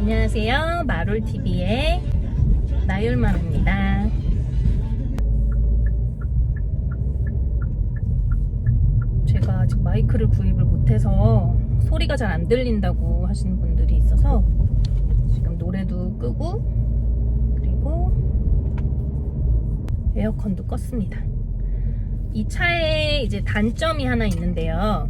안녕하세요. 마롤TV의 나율맘입니다. 제가 아직 마이크를 구입을 못해서 소리가 잘 안 들린다고 하시는 분들이 있어서 지금 노래도 끄고 그리고 에어컨도 껐습니다. 이 차에 이제 단점이 하나 있는데요.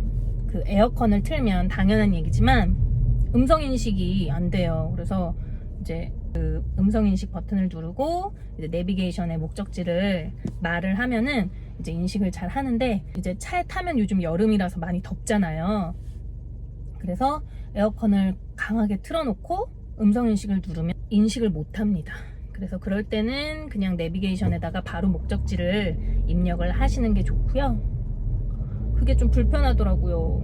그 에어컨을 틀면 당연한 얘기지만 음성인식이 안 돼요. 그래서 이제 그 음성인식 버튼을 누르고 이제 내비게이션의 목적지를 말을 하면은 이제 인식을 잘 하는데, 이제 차에 타면 요즘 여름이라서 많이 덥잖아요. 그래서 에어컨을 강하게 틀어놓고 음성인식을 누르면 인식을 못 합니다. 그래서 그럴 때는 그냥 내비게이션에다가 바로 목적지를 입력을 하시는 게 좋고요. 그게 좀 불편하더라고요.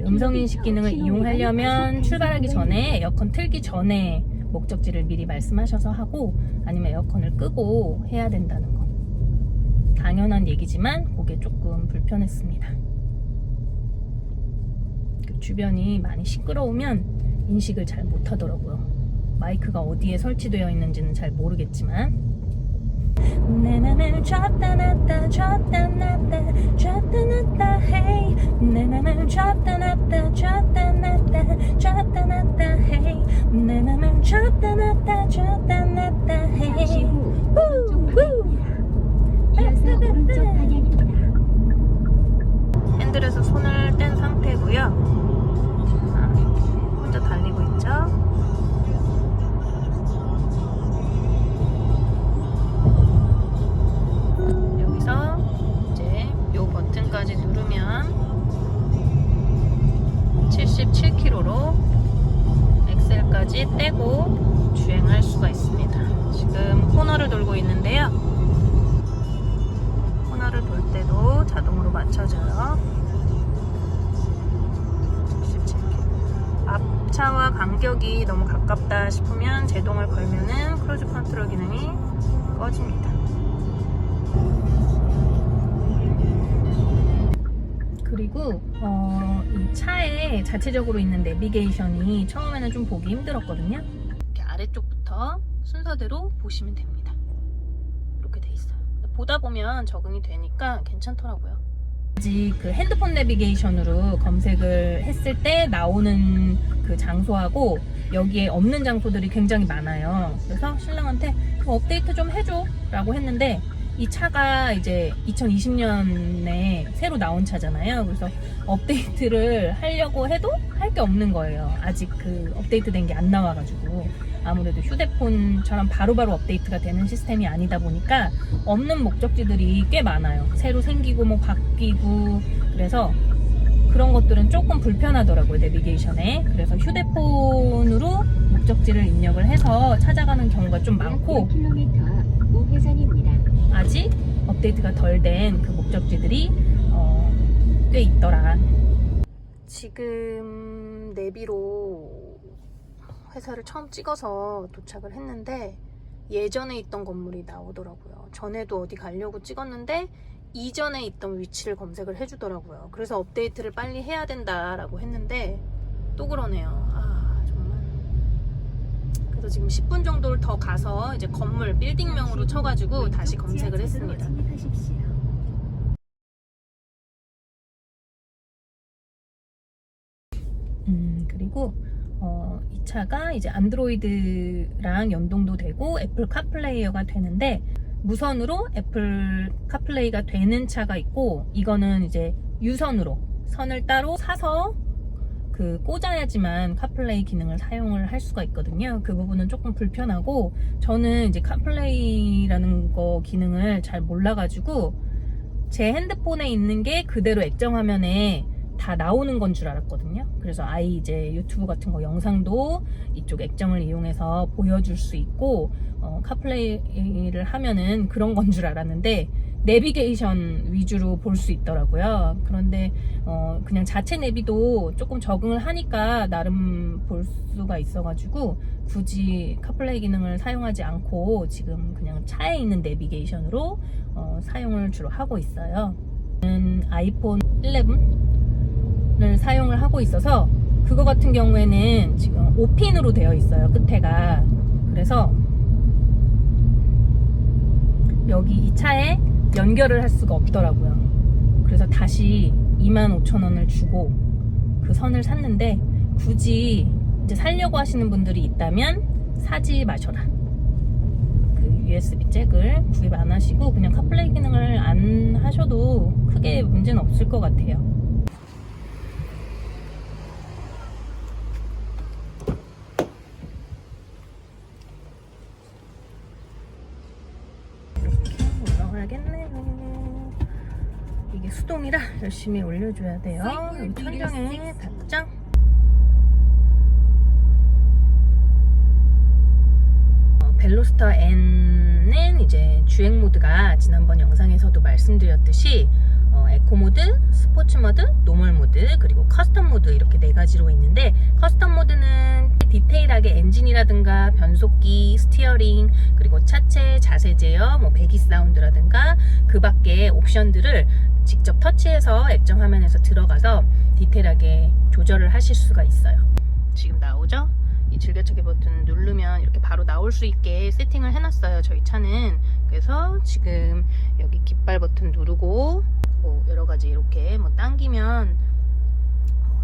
음성인식 기능을 이용하려면 출발하기 전에, 에어컨 틀기 전에 목적지를 미리 말씀하셔서 하고, 아니면 에어컨을 끄고 해야 된다는 거. 당연한 얘기지만 그게 조금 불편했습니다. 그 주변이 많이 시끄러우면 인식을 잘 못하더라고요. 마이크가 어디에 설치되어 있는지는 잘 모르겠지만, 내 맘을 줬다 놨다 줬다 놨다 줬다 놨다 헤이, 내 맘을 줬다 놨다 줬다 놨다 줬다 놨다 헤이, 내 맘을 줬다 놨다 줬다 놨다 헤이. 잠시 후 오른쪽 방향입니다. 이어서 오른쪽 방향입니다. 핸들에서 손을 뗀 상태고요. 혼자 달리고 있죠. 여기서 이제 요 버튼까지 누르면 77km로 엑셀까지 떼고 주행할 수가 있습니다. 지금 코너를 돌고 있는데요. 코너를 돌 때도 자동으로 맞춰져요. 77km. 앞차와 간격이 너무 가깝다 싶으면 제동을 걸면은 크루즈 컨트롤 기능이 꺼집니다. 그리고 이 차에 자체적으로 있는 내비게이션이 처음에는 좀 보기 힘들었거든요. 이렇게 아래쪽부터 순서대로 보시면 됩니다. 이렇게 돼 있어요. 보다 보면 적응이 되니까 괜찮더라고요. 아직 그 핸드폰 내비게이션으로 검색을 했을 때 나오는 그 장소하고 여기에 없는 장소들이 굉장히 많아요. 그래서 신랑한테 업데이트 좀 해줘 라고 했는데, 이 차가 이제 2020년에 새로 나온 차잖아요. 그래서 업데이트를 하려고 해도 할 게 없는 거예요. 아직 그 업데이트 된 게 안 나와가지고. 아무래도 휴대폰처럼 바로바로 업데이트가 되는 시스템이 아니다 보니까 없는 목적지들이 꽤 많아요. 새로 생기고 뭐 바뀌고. 그래서 그런 것들은 조금 불편하더라고요, 내비게이션에. 그래서 휴대폰으로 목적지를 입력을 해서 찾아가는 경우가 좀 많고, 1km 우회전입니다. 아직 업데이트가 덜 된 그 목적지들이 꽤 있더라. 지금 내비로 회사를 처음 찍어서 도착을 했는데 예전에 있던 건물이 나오더라고요. 전에도 어디 가려고 찍었는데 이전에 있던 위치를 검색을 해주더라고요. 그래서 업데이트를 빨리 해야 된다라고 했는데 또 그러네요. 정말. 그래서 지금 10분 정도를 더 가서 이제 건물 빌딩명으로 쳐가지고 다시 검색을 했습니다. 그리고 이 차가 이제 안드로이드랑 연동도 되고 애플 카플레이어가 되는데, 무선으로 애플 카플레이가 되는 차가 있고, 이거는 이제 유선으로 선을 따로 사서 그 꽂아야지만 카플레이 기능을 사용을 할 수가 있거든요. 그 부분은 조금 불편하고, 저는 이제 카플레이라는 거 기능을 잘 몰라가지고 제 핸드폰에 있는 게 그대로 액정화면에 다 나오는 건 줄 알았거든요. 그래서 아이 이제 유튜브 같은 거 영상도 이쪽 액정을 이용해서 보여줄 수 있고, 카플레이를 하면은 그런 건 줄 알았는데 내비게이션 위주로 볼 수 있더라고요. 그런데 그냥 자체 내비도 조금 적응을 하니까 나름 볼 수가 있어가지고 굳이 카플레이 기능을 사용하지 않고 지금 그냥 차에 있는 내비게이션으로 사용을 주로 하고 있어요. 저는 아이폰 11을 사용을 하고 있어서 그거 같은 경우에는 지금 5핀으로 되어 있어요, 끝에가. 그래서 여기 이 차에 연결을 할 수가 없더라고요. 그래서 다시 25,000원을 주고 그 선을 샀는데, 굳이 이제 살려고 하시는 분들이 있다면 사지 마셔라. 그 USB 잭을 구입 안 하시고 그냥 카플레이 기능을 안 하셔도 크게 문제는 없을 것 같아요. 이렇게 올라가야겠네요. 이게 수동이라 열심히 올려줘야 돼요. 여기 천장에 닿장. 벨로스터 N은 이제 주행 모드가 지난번 영상에서도 말씀드렸듯이 에코 모드, 스포츠 모드, 노멀 모드, 그리고 커스텀 모드 이렇게 4가지로 있는데, 커스텀 모드는 디테일하게 엔진이라든가 변속기, 스티어링, 그리고 차체, 자세 제어, 뭐 배기 사운드라든가 그 밖에 옵션들을 직접 터치해서 액정 화면에서 들어가서 디테일하게 조절을 하실 수가 있어요. 지금 나오죠? 이 즐겨찾기 버튼 누르면 이렇게 바로 나올 수 있게 세팅을 해놨어요, 저희 차는. 그래서 지금 여기 깃발 버튼 누르고 뭐 여러가지 이렇게 뭐 당기면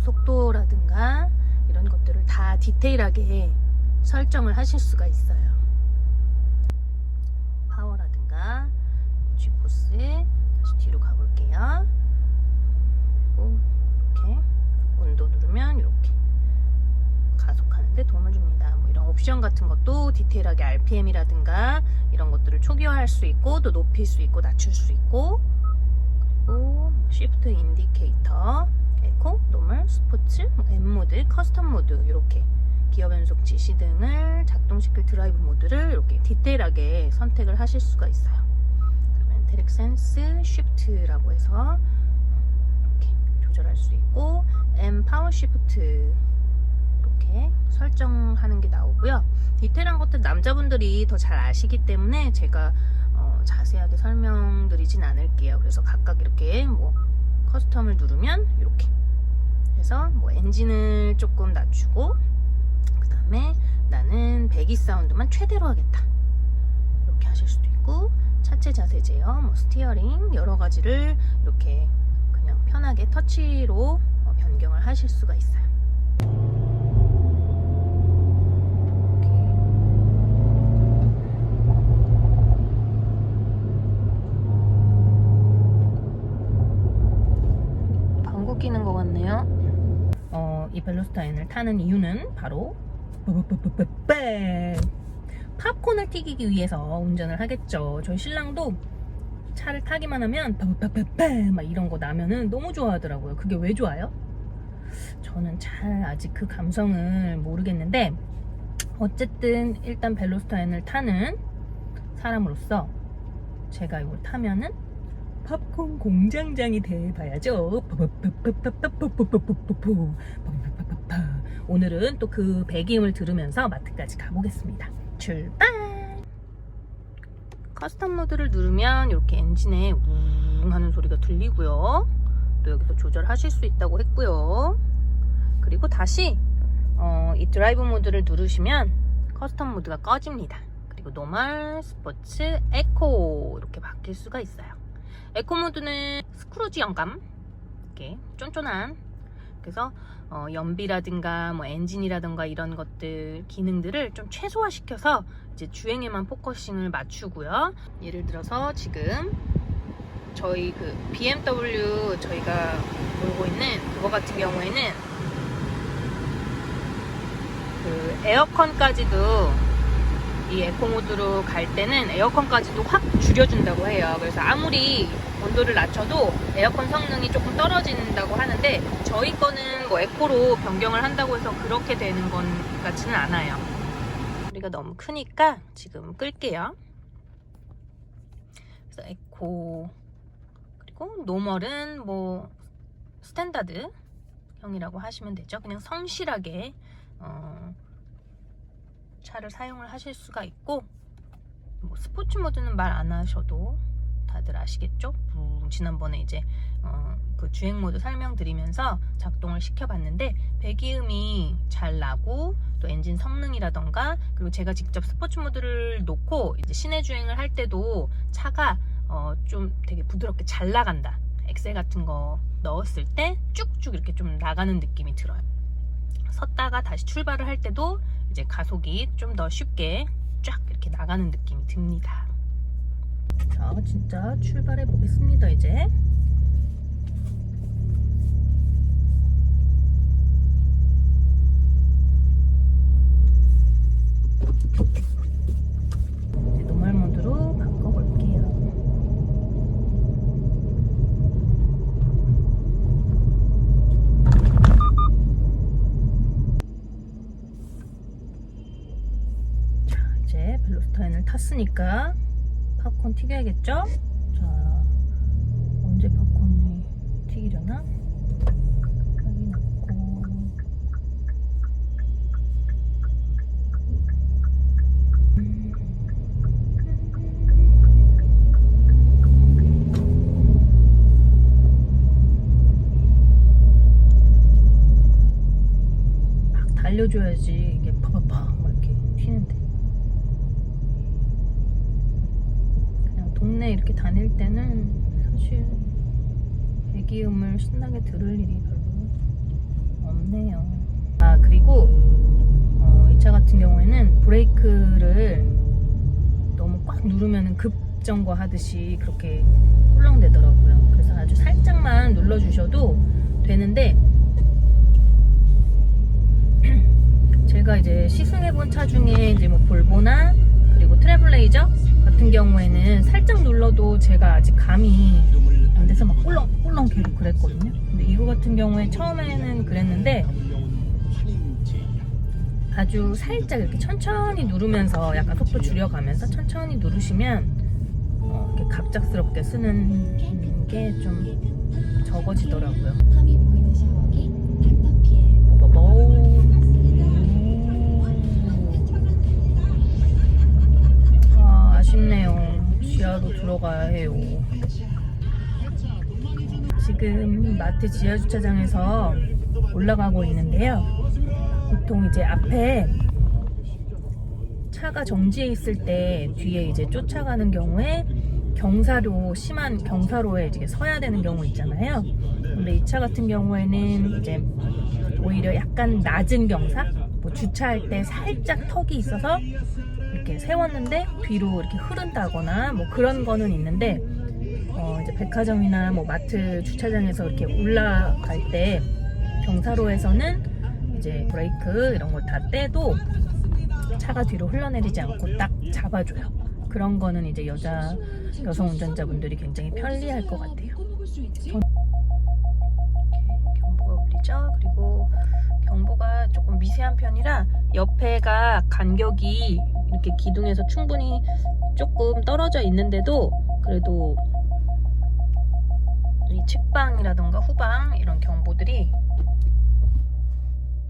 속도라든가 이런 것들을 다 디테일하게 설정을 하실 수가 있어요. 파워라든가 G포스, 다시 뒤로 가볼게요. 그리고 이렇게 온도 누르면 이렇게 가속하는데 도움을 줍니다. 뭐 이런 옵션 같은 것도 디테일하게 RPM이라든가 이런 것들을 초기화할 수 있고, 또 높일 수 있고 낮출 수 있고, 그리고 시프트 인디케이터, 에코, 노멀, 스포츠, M 모드, 커스텀 모드, 이렇게 기어 변속 지시 등을 작동시킬 드라이브 모드를 이렇게 디테일하게 선택을 하실 수가 있어요. 그러면 트랙 센스 쉬프트라고 해서 이렇게 조절할 수 있고, M 파워 쉬프트 이렇게 설정하는 게 나오고요. 디테일한 것들 남자분들이 더 잘 아시기 때문에 제가 자세하게 설명드리진 않을게요. 그래서 각각 이렇게 뭐 커스텀을 누르면 이렇게 해서 뭐 엔진을 조금 낮추고, 그 다음에 나는 배기 사운드만 최대로 하겠다 이렇게 하실 수도 있고, 차체 자세 제어, 뭐 스티어링 여러 가지를 이렇게 그냥 편하게 터치로 변경을 하실 수가 있어요. 끼는 것 같네요. 이 벨로스터 N을 타는 이유는 바로 팝콘을 튀기기 위해서 운전을 하겠죠. 저희 신랑도 차를 타기만 하면 막 이런 거 나면은 너무 좋아하더라고요. 그게 왜 좋아요? 저는 잘 아직 그 감성을 모르겠는데, 어쨌든 일단 벨로스터 N을 타는 사람으로서 제가 이걸 타면은 팝콘 공장장이 돼봐야죠. 오늘은 또 그 배기음을 들으면서 마트까지 가보겠습니다. 출발! 커스텀 모드를 누르면 이렇게 엔진에 웅 하는 소리가 들리고요. 또 여기서 조절하실 수 있다고 했고요. 그리고 다시 이 드라이브 모드를 누르시면 커스텀 모드가 꺼집니다. 그리고 노멀, 스포츠, 에코 이렇게 바뀔 수가 있어요. 에코 모드는 스크루지 영감, 이렇게 쫀쫀한, 그래서 연비라든가 뭐 엔진이라든가 이런 것들 기능들을 좀 최소화시켜서 이제 주행에만 포커싱을 맞추고요. 예를 들어서 지금 저희 그 BMW 저희가 몰고 있는 그거 같은 경우에는 그 에어컨까지도 이 에코 모드로 갈 때는 에어컨까지도 확 줄여준다고 해요. 그래서 아무리 온도를 낮춰도 에어컨 성능이 조금 떨어진다고 하는데, 저희 거는 뭐 에코로 변경을 한다고 해서 그렇게 되는 건 같지는 않아요. 소리가 너무 크니까 지금 끌게요. 그래서 에코, 그리고 노멀은 뭐 스탠다드 형이라고 하시면 되죠. 그냥 성실하게 차를 사용을 하실 수가 있고, 뭐 스포츠 모드는 말 안 하셔도 다들 아시겠죠? 지난번에 이제 그 주행 모드 설명드리면서 작동을 시켜봤는데 배기음이 잘 나고 또 엔진 성능이라던가 그리고 제가 직접 스포츠 모드를 놓고 이제 시내 주행을 할 때도 차가 좀 되게 부드럽게 잘 나간다. 엑셀 같은 거 넣었을 때 쭉쭉 이렇게 좀 나가는 느낌이 들어요. 섰다가 다시 출발을 할 때도 이제 가속이 좀 더 쉽게 쫙 이렇게 나가는 느낌이 듭니다. 자, 진짜 출발해 보겠습니다. 이제 노멀 모드로 바꿔볼게요. 자, 이제 벨로스타인을 탔으니까 팝콘 튀겨야겠죠? 자, 언제 팝콘이 튀기려나? 확인하고 막 달려줘야지 이게 팍팍팍 막 이렇게 튀는데 동네 이렇게 다닐 때는 사실 배기음을 신나게 들을 일이 별로 없네요. 아, 그리고 이 차 같은 경우에는 브레이크를 너무 꽉 누르면 급정거 하듯이 그렇게 꿀렁대더라고요. 그래서 아주 살짝만 눌러주셔도 되는데 제가 이제 시승해본 차 중에 이제 뭐 볼보나 그리고 트래블레이저 같은 경우에는 살짝 눌러도 제가 아직 감이 안 돼서 막 꿀렁꿀렁 계속 그랬거든요. 근데 이거 같은 경우에 처음에는 그랬는데 아주 살짝 이렇게 천천히 누르면서 약간 속도 줄여가면서 천천히 누르시면 이렇게 갑작스럽게 쓰는 게 좀 적어지더라고요. 텀이 보이는 샤워기 닥터피엘. 아쉽네요. 지하로 들어가야 해요. 지금 마트 지하 주차장에서 올라가고 있는데요. 보통 이제 앞에 차가 정지해 있을 때 뒤에 이제 쫓아가는 경우에 경사로 심한 경사로에 이제 서야 되는 경우 있잖아요. 근데 이 차 같은 경우에는 이제 오히려 약간 낮은 경사, 뭐 주차할 때 살짝 턱이 있어서 이렇게 세웠는데 뒤로 이렇게 흐른다거나 뭐 그런 거는 있는데 이제 백화점이나 뭐 마트 주차장에서 이렇게 올라갈 때 경사로에서는 이제 브레이크 이런 걸 다 떼도 차가 뒤로 흘러내리지 않고 딱 잡아줘요. 그런 거는 이제 여성 운전자분들이 굉장히 편리할 것 같아요. 경보가 울리죠? 그리고 경보가 조금 미세한 편이라 옆에가 간격이 이렇게 기둥에서 충분히 조금 떨어져 있는데도 그래도 이 측방이라던가 후방 이런 경보들이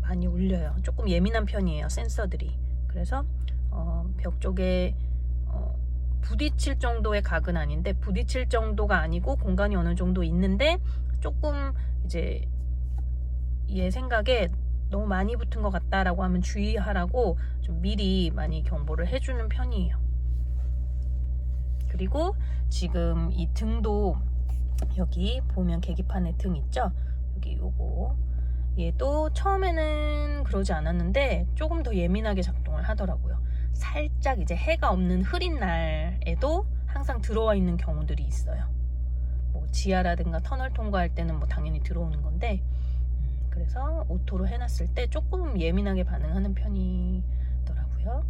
많이 울려요. 조금 예민한 편이에요, 센서들이. 그래서 벽 쪽에 부딪힐 정도의 각은 아닌데 부딪힐 정도가 아니고 공간이 어느 정도 있는데 조금 이제 얘 생각에 너무 많이 붙은 것 같다라고 하면 주의하라고 좀 미리 많이 경보를 해주는 편이에요. 그리고 지금 이 등도 여기 보면 계기판에 등 있죠? 여기 요거 얘도 처음에는 그러지 않았는데 조금 더 예민하게 작동을 하더라고요. 살짝 이제 해가 없는 흐린 날에도 항상 들어와 있는 경우들이 있어요. 뭐 지하라든가 터널 통과할 때는 뭐 당연히 들어오는 건데 그래서 오토로 해놨을 때 조금 예민하게 반응하는 편이더라고요.